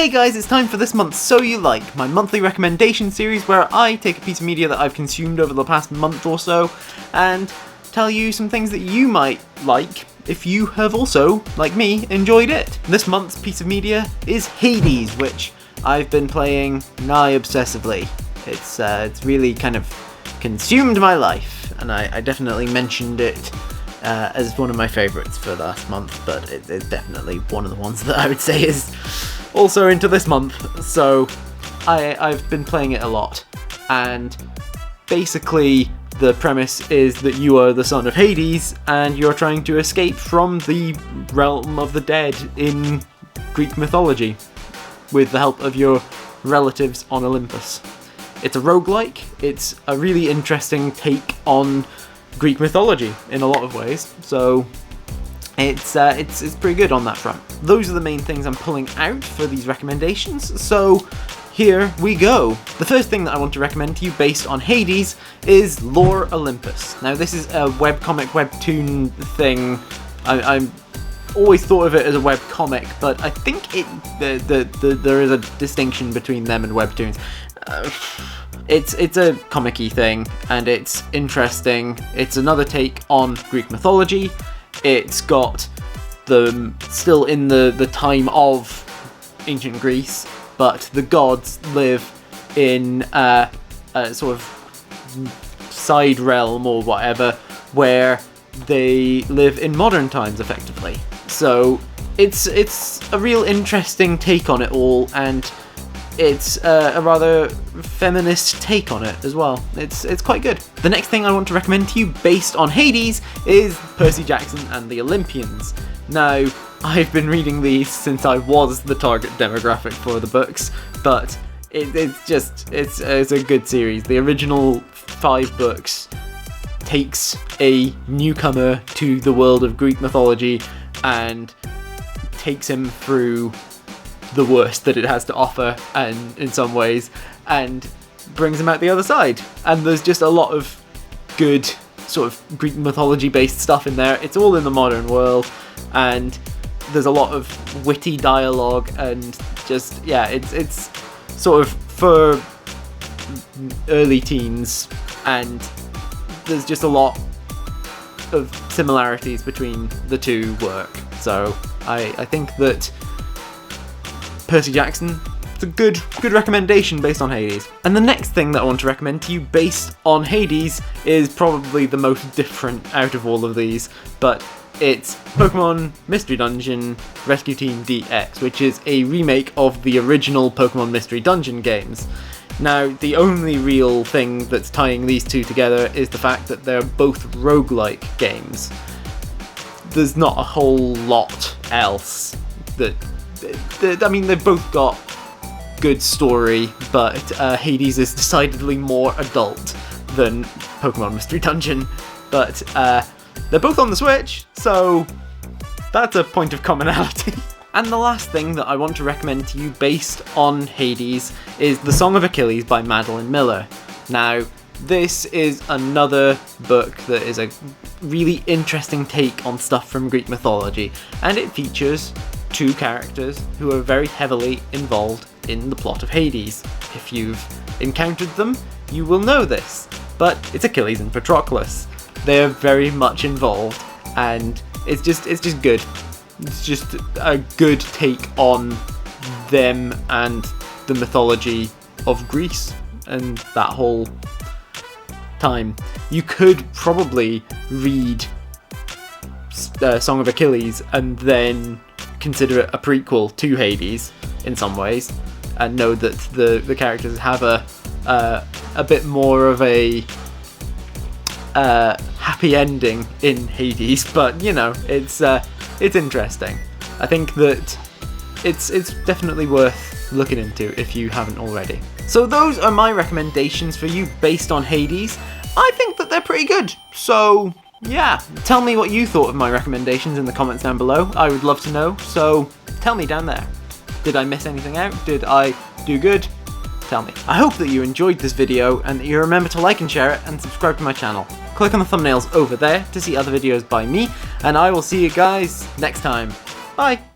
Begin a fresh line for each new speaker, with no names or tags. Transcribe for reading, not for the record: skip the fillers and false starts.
Hey guys, it's time for this month's So You Like, my monthly recommendation series where I take a piece of media that I've consumed over the past month or so and tell you some things that you might like if you have also, like me, enjoyed it. This month's piece of media is Hades, which I've been playing nigh obsessively. It's really kind of consumed my life, and I definitely mentioned it as one of my favourites for last month, but it's definitely one of the ones that I would say is also into this month. So I've been playing it a lot, and basically the premise is that you are the son of Hades and you're trying to escape from the realm of the dead in Greek mythology with the help of your relatives on Olympus. It's a roguelike. It's a really interesting take on Greek mythology in a lot of ways, so it's pretty good on that front. Those are the main things I'm pulling out for these recommendations, so here we go. The first thing that I want to recommend to you based on Hades is Lore Olympus. Now this is a webcomic, webtoon thing. I'm always thought of it as a webcomic, but I think there is a distinction between them and webtoons. It's a comic-y thing, and it's interesting. It's another take on Greek mythology. It's got them still in the time of ancient Greece, but the gods live in a sort of side realm or whatever, where they live in modern times effectively. So it's a real interesting take on it all, and it's a rather feminist take on it as well. It's quite good. The next thing I want to recommend to you based on Hades is Percy Jackson and the Olympians. Now, I've been reading these since I was the target demographic for the books, but it's a good series. The original 5 books takes a newcomer to the world of Greek mythology and takes him through the worst that it has to offer, and in some ways, and brings him out the other side. And there's just a lot of good sort of Greek mythology based stuff in there. It's all in the modern world, and there's a lot of witty dialogue, and just, yeah, it's sort of for early teens, and there's just a lot of similarities between the two work. So I think that Percy Jackson, it's a good recommendation based on Hades. And the next thing that I want to recommend to you based on Hades is probably the most different out of all of these, but it's Pokemon Mystery Dungeon Rescue Team DX, which is a remake of the original Pokemon Mystery Dungeon games. Now, the only real thing that's tying these two together is the fact that they're both roguelike games. There's not a whole lot else I mean, they've both got good story, but Hades is decidedly more adult than Pokemon Mystery Dungeon. But they're both on the Switch, so that's a point of commonality. And the last thing that I want to recommend to you based on Hades is The Song of Achilles by Madeline Miller. Now, this is another book that is a really interesting take on stuff from Greek mythology, and it features 2 characters who are very heavily involved in the plot of Hades. If you've encountered them, you will know this, but it's Achilles and Patroclus. They're very much involved, and it's just good. It's just a good take on them and the mythology of Greece and that whole time. You could probably read Song of Achilles and then consider it a prequel to Hades in some ways, and know that the characters have a bit more of a happy ending in Hades, but you know, it's interesting. I think that it's definitely worth looking into if you haven't already. So those are my recommendations for you based on Hades. I think that they're pretty good, so yeah, tell me what you thought of my recommendations in the comments down below. I would love to know, so tell me down there. Did I miss anything out? Did I do good? Tell me. I hope that you enjoyed this video and that you remember to like and share it and subscribe to my channel. Click on the thumbnails over there to see other videos by me, and I will see you guys next time. Bye!